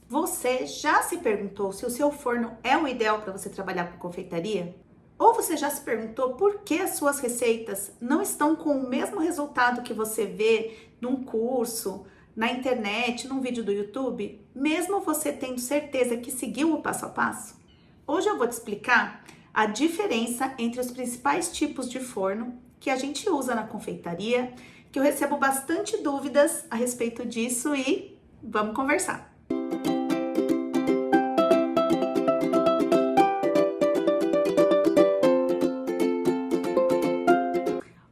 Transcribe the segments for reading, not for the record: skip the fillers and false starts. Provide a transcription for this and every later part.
Você já se perguntou se o seu forno é o ideal para você trabalhar com confeitaria? Ou você já se perguntou por que as suas receitas não estão com o mesmo resultado que você vê num curso, na internet, num vídeo do YouTube, mesmo você tendo certeza que seguiu o passo a passo? Hoje eu vou te explicar a diferença entre os principais tipos de forno que a gente usa na confeitaria, que eu recebo bastante dúvidas a respeito disso e vamos conversar.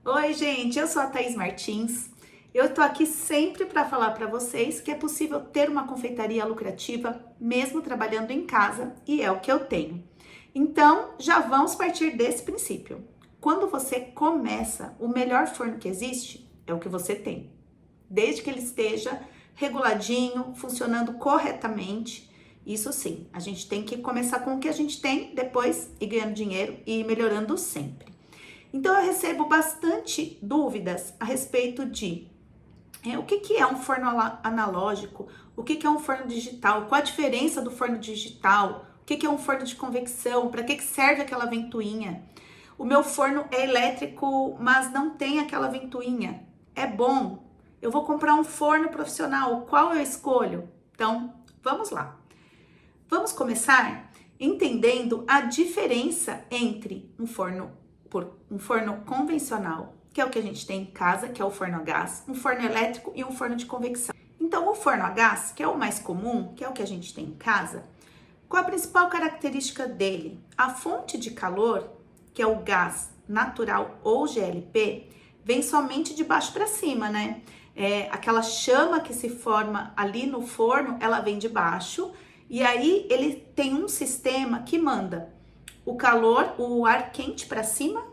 Oi, gente, eu sou a Thaís Martins. Eu tô aqui sempre para falar para vocês que é possível ter uma confeitaria lucrativa mesmo trabalhando em casa, e é o que eu tenho. Então, já vamos partir desse princípio. Quando você começa, o melhor forno que existe é o que você tem. Desde que ele esteja reguladinho, funcionando corretamente. Isso sim, a gente tem que começar com o que a gente tem, depois ir ganhando dinheiro e ir melhorando sempre. Então eu recebo bastante dúvidas a respeito de o que é um forno analógico, o que é um forno digital, qual a diferença do forno digital, o que é um forno de convecção, para que serve aquela ventoinha. O meu forno é elétrico, mas não tem aquela ventoinha. É bom? Eu vou comprar um forno profissional, qual eu escolho? Então, vamos lá. Vamos começar entendendo a diferença entre um forno convencional, que é o que a gente tem em casa, que é o forno a gás, um forno elétrico e um forno de convecção. Então, o forno a gás, que é o mais comum, que é o que a gente tem em casa, qual a principal característica dele? A fonte de calor, que é o gás natural ou GLP, vem somente de baixo para cima, né? Aquela chama que se forma ali no forno, ela vem de baixo, e aí ele tem um sistema que manda o calor, o ar quente para cima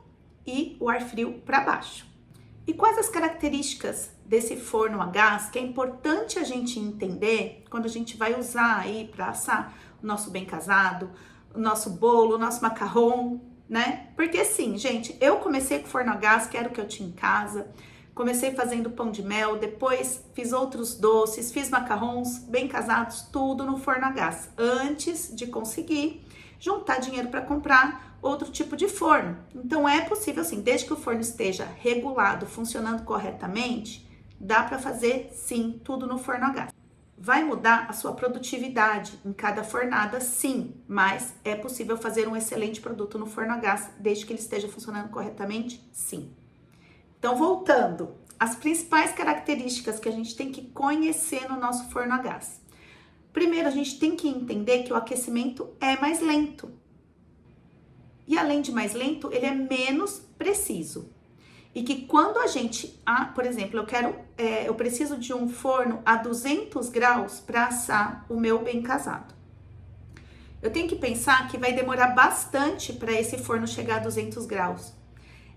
e o ar frio para baixo. E quais as características desse forno a gás que é importante a gente entender quando a gente vai usar aí para assar o nosso bem casado, o nosso bolo, o nosso macarrão, né? Porque sim, gente, eu comecei com forno a gás, que era o que eu tinha em casa. Comecei fazendo pão de mel, depois fiz outros doces, fiz macarrões bem casados, tudo no forno a gás, antes de conseguir juntar dinheiro para comprar outro tipo de forno. Então é possível sim, desde que o forno esteja regulado, funcionando corretamente, dá para fazer sim tudo no forno a gás. Vai mudar a sua produtividade em cada fornada, sim, mas é possível fazer um excelente produto no forno a gás, desde que ele esteja funcionando corretamente, sim. Então, voltando, as principais características que a gente tem que conhecer no nosso forno a gás. Primeiro, a gente tem que entender que o aquecimento é mais lento. E além de mais lento, ele é menos preciso. E que quando a gente, por exemplo, eu preciso de um forno a 200 graus para assar o meu bem casado. Eu tenho que pensar que vai demorar bastante para esse forno chegar a 200 graus.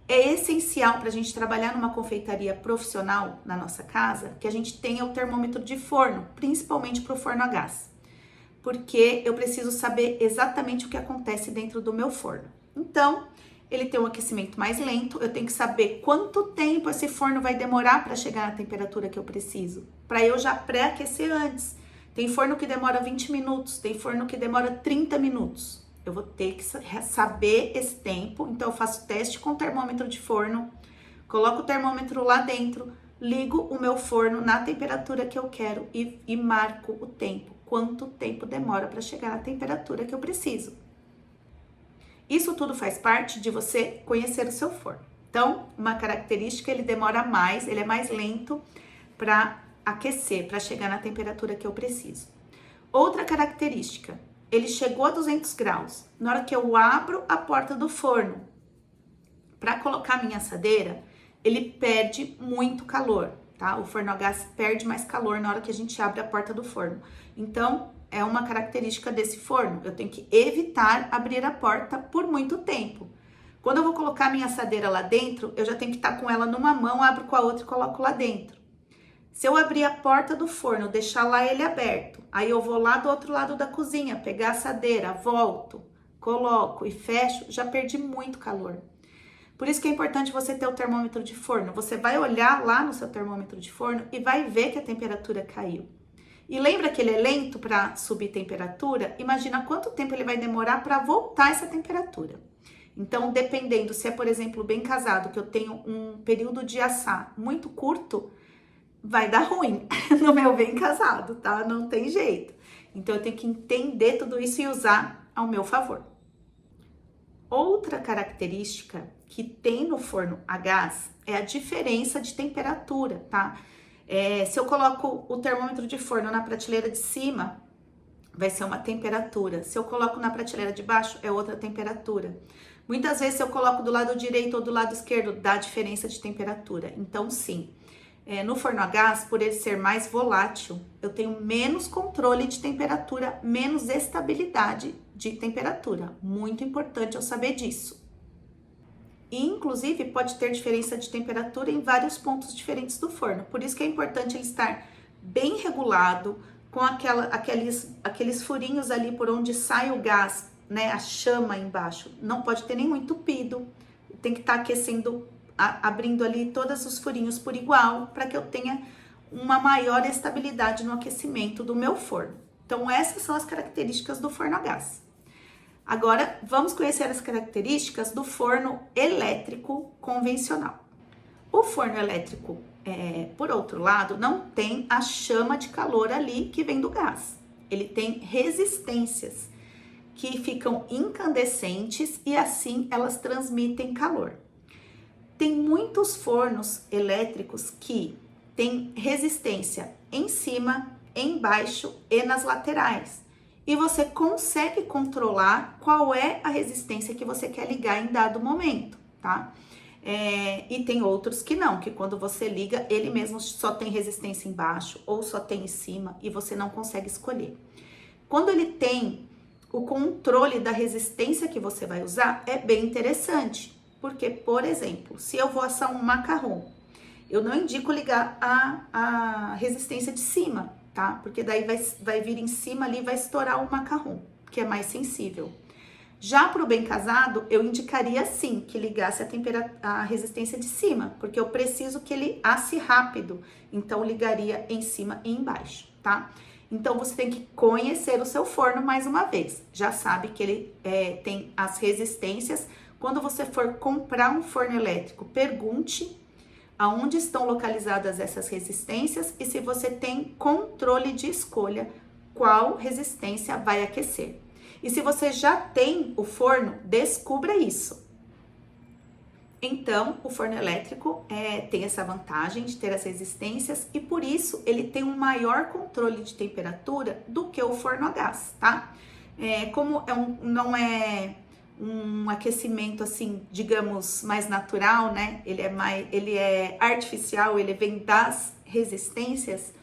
É essencial para a gente trabalhar numa confeitaria profissional na nossa casa que a gente tenha o termômetro de forno, principalmente para o forno a gás, porque eu preciso saber exatamente o que acontece dentro do meu forno. Então, ele tem um aquecimento mais lento, eu tenho que saber quanto tempo esse forno vai demorar para chegar na temperatura que eu preciso, para eu já pré-aquecer antes. Tem forno que demora 20 minutos, tem forno que demora 30 minutos. Eu vou ter que saber esse tempo, então eu faço teste com o termômetro de forno, coloco o termômetro lá dentro, ligo o meu forno na temperatura que eu quero e marco o tempo, quanto tempo demora para chegar na temperatura que eu preciso. Isso tudo faz parte de você conhecer o seu forno. Então, uma característica, ele demora mais, ele é mais lento para aquecer, para chegar na temperatura que eu preciso. Outra característica, ele chegou a 200 graus. Na hora que eu abro a porta do forno para colocar minha assadeira, ele perde muito calor, tá? O forno a gás perde mais calor na hora que a gente abre a porta do forno. Então, é uma característica desse forno. Eu tenho que evitar abrir a porta por muito tempo. Quando eu vou colocar minha assadeira lá dentro, eu já tenho que estar com ela numa mão, abro com a outra e coloco lá dentro. Se eu abrir a porta do forno, deixar lá ele aberto, aí eu vou lá do outro lado da cozinha, pegar a assadeira, volto, coloco e fecho, já perdi muito calor. Por isso que é importante você ter o termômetro de forno. Você vai olhar lá no seu termômetro de forno e vai ver que a temperatura caiu. E lembra que ele é lento para subir temperatura? Imagina quanto tempo ele vai demorar para voltar essa temperatura. Então, dependendo, se é, por exemplo, bem casado, que eu tenho um período de assar muito curto, vai dar ruim no meu bem casado, tá? Não tem jeito. Então, eu tenho que entender tudo isso e usar ao meu favor. Outra característica que tem no forno a gás é a diferença de temperatura, tá? Se eu coloco o termômetro de forno na prateleira de cima, vai ser uma temperatura. Se eu coloco na prateleira de baixo, é outra temperatura. Muitas vezes, se eu coloco do lado direito ou do lado esquerdo, dá diferença de temperatura. Então, sim, no forno a gás, por ele ser mais volátil, eu tenho menos controle de temperatura, menos estabilidade de temperatura. Muito importante eu saber disso. E, inclusive, pode ter diferença de temperatura em vários pontos diferentes do forno. Por isso que é importante ele estar bem regulado, com aqueles furinhos ali por onde sai o gás, né? A chama embaixo. Não pode ter nenhum entupido. Tem que estar aquecendo, abrindo ali todos os furinhos por igual, para que eu tenha uma maior estabilidade no aquecimento do meu forno. Então, essas são as características do forno a gás. Agora, vamos conhecer as características do forno elétrico convencional. O forno elétrico, por outro lado, não tem a chama de calor ali que vem do gás. Ele tem resistências que ficam incandescentes e assim elas transmitem calor. Tem muitos fornos elétricos que têm resistência em cima, embaixo e nas laterais. E você consegue controlar qual é a resistência que você quer ligar em dado momento, tá? E tem outros que não, que quando você liga, ele mesmo só tem resistência embaixo ou só tem em cima e você não consegue escolher. Quando ele tem o controle da resistência que você vai usar, é bem interessante. Porque, por exemplo, se eu vou assar um macarrão, eu não indico ligar a resistência de cima, tá? Porque daí vai vir em cima ali e vai estourar o macarrão, que é mais sensível. Já para o bem casado, eu indicaria sim que ligasse a resistência de cima, porque eu preciso que ele asse rápido, então ligaria em cima e embaixo, tá? Então você tem que conhecer o seu forno mais uma vez. Já sabe que ele tem as resistências. Quando você for comprar um forno elétrico, pergunte aonde estão localizadas essas resistências e se você tem controle de escolha qual resistência vai aquecer. E se você já tem o forno, descubra isso. Então, o forno elétrico tem essa vantagem de ter as resistências e por isso ele tem um maior controle de temperatura do que o forno a gás, tá? Como não é um aquecimento assim, digamos, mais natural, né? Ele é artificial, ele vem das resistências,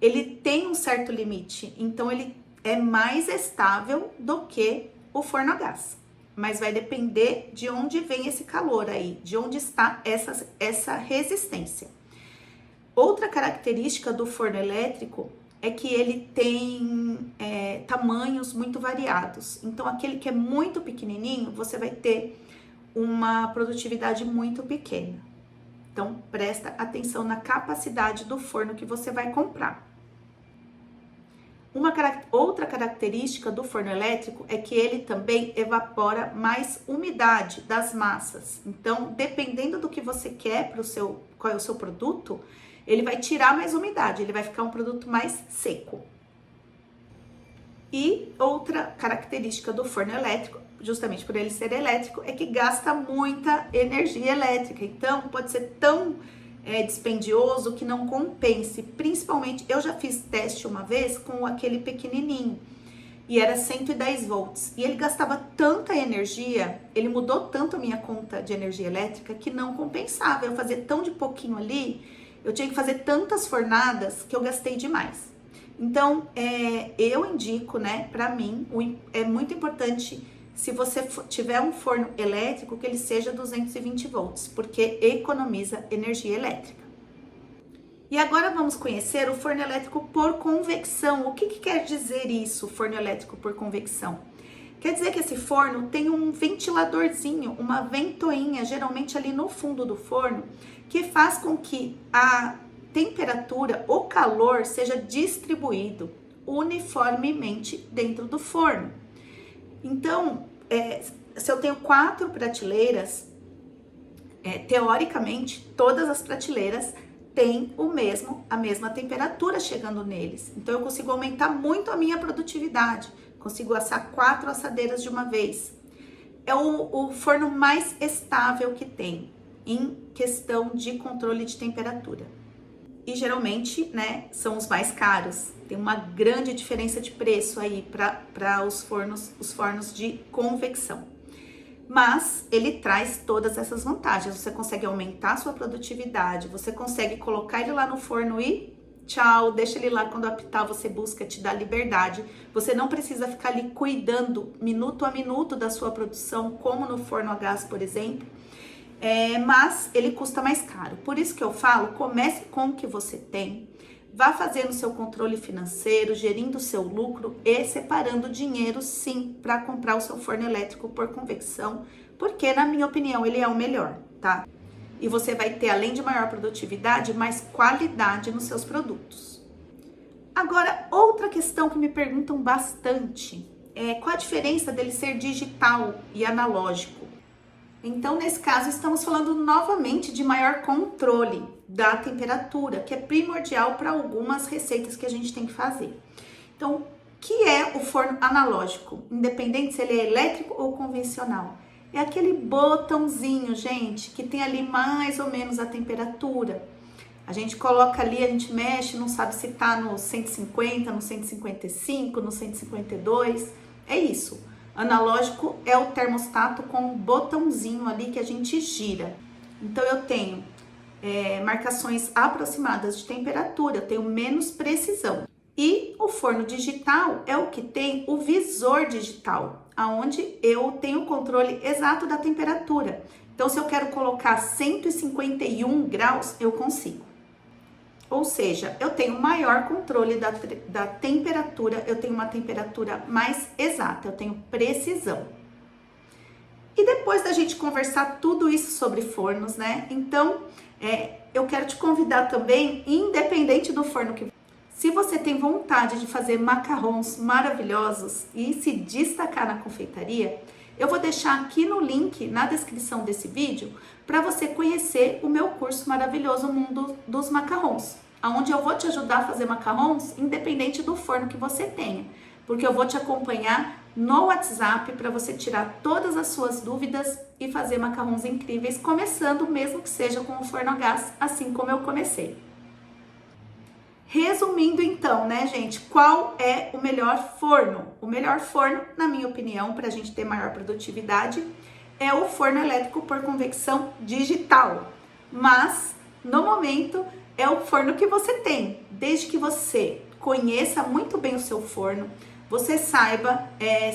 ele tem um certo limite, então ele é mais estável do que o forno a gás. Mas vai depender de onde vem esse calor aí, de onde está essa resistência. Outra característica do forno elétrico é que ele tem tamanhos muito variados. Então, aquele que é muito pequenininho, você vai ter uma produtividade muito pequena. Então, presta atenção na capacidade do forno que você vai comprar. Outra característica do forno elétrico é que ele também evapora mais umidade das massas. Então, dependendo do que você quer qual é o seu produto, ele vai tirar mais umidade, ele vai ficar um produto mais seco. E outra característica do forno elétrico, justamente por ele ser elétrico, é que gasta muita energia elétrica. Então, pode ser tão dispendioso que não compense. Principalmente, eu já fiz teste uma vez com aquele pequenininho e era 110 volts. E ele gastava tanta energia, ele mudou tanto a minha conta de energia elétrica que não compensava. Eu fazia tão de pouquinho ali, eu tinha que fazer tantas fornadas que eu gastei demais. Então, eu indico, né, para mim, é muito importante, se você tiver um forno elétrico, que ele seja 220 volts, porque economiza energia elétrica. E agora vamos conhecer o forno elétrico por convecção. O que quer dizer isso, forno elétrico por convecção? Quer dizer que esse forno tem um ventiladorzinho, uma ventoinha, geralmente ali no fundo do forno, que faz com que temperatura, o calor seja distribuído uniformemente dentro do forno. Então, se eu tenho 4 prateleiras, teoricamente, todas as prateleiras têm a mesma temperatura chegando neles. Então, eu consigo aumentar muito a minha produtividade. Consigo assar 4 assadeiras de uma vez. É o forno mais estável que tem em questão de controle de temperatura. E geralmente, né, são os mais caros. Tem uma grande diferença de preço aí para os fornos de convecção. Mas ele traz todas essas vantagens. Você consegue aumentar a sua produtividade, você consegue colocar ele lá no forno e tchau, deixa ele lá, quando apitar você busca, te dá liberdade. Você não precisa ficar ali cuidando minuto a minuto da sua produção, como no forno a gás, por exemplo. Mas ele custa mais caro. Por isso que eu falo, comece com o que você tem, vá fazendo seu controle financeiro, gerindo o seu lucro e separando dinheiro sim para comprar o seu forno elétrico por convecção, porque na minha opinião ele é o melhor, tá? E você vai ter, além de maior produtividade, mais qualidade nos seus produtos. Agora, outra questão que me perguntam bastante é qual a diferença dele ser digital e analógico. Então, nesse caso, estamos falando novamente de maior controle da temperatura, que é primordial para algumas receitas que a gente tem que fazer. Então, o que é o forno analógico? Independente se ele é elétrico ou convencional. É aquele botãozinho, gente, que tem ali mais ou menos a temperatura. A gente coloca ali, a gente mexe, não sabe se tá no 150, no 155, no 152. É isso. Analógico é o termostato com um botãozinho ali que a gente gira. Então, eu tenho marcações aproximadas de temperatura, eu tenho menos precisão. E o forno digital é o que tem o visor digital, aonde eu tenho o controle exato da temperatura. Então, se eu quero colocar 151 graus, eu consigo. Ou seja, eu tenho maior controle da temperatura, eu tenho uma temperatura mais exata, eu tenho precisão. E depois da gente conversar tudo isso sobre fornos, né? Então, eu quero te convidar também, independente do forno que... Se você tem vontade de fazer macarrons maravilhosos e se destacar na confeitaria, eu vou deixar aqui no link, na descrição desse vídeo, para você conhecer o meu curso maravilhoso Mundo dos Macarrons, onde eu vou te ajudar a fazer macarrons independente do forno que você tenha, porque eu vou te acompanhar no WhatsApp para você tirar todas as suas dúvidas e fazer macarrons incríveis, começando mesmo que seja com o forno a gás, assim como eu comecei. Resumindo então, né, gente, qual é o melhor forno? O melhor forno, na minha opinião, para a gente ter maior produtividade, é o forno elétrico por convecção digital. Mas, no momento, é o forno que você tem. Desde que você conheça muito bem o seu forno, você saiba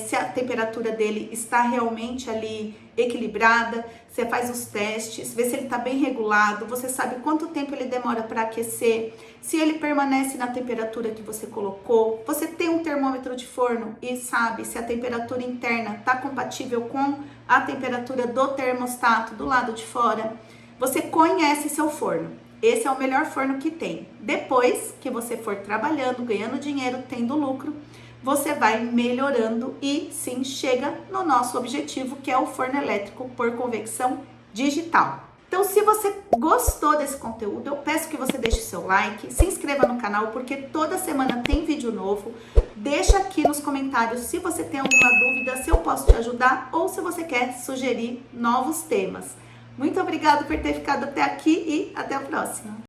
se a temperatura dele está realmente ali equilibrada, você faz os testes, vê se ele está bem regulado, você sabe quanto tempo ele demora para aquecer, se ele permanece na temperatura que você colocou, você tem um termômetro de forno e sabe se a temperatura interna está compatível com a temperatura do termostato do lado de fora, você conhece seu forno. Esse é o melhor forno que tem. Depois que você for trabalhando, ganhando dinheiro, tendo lucro, você vai melhorando e sim chega no nosso objetivo, que é o forno elétrico por convecção digital. Então, se você gostou desse conteúdo, eu peço que você deixe seu like, se inscreva no canal, porque toda semana tem vídeo novo. Deixa aqui nos comentários se você tem alguma dúvida, se eu posso te ajudar ou se você quer sugerir novos temas. Muito obrigada por ter ficado até aqui e até a próxima!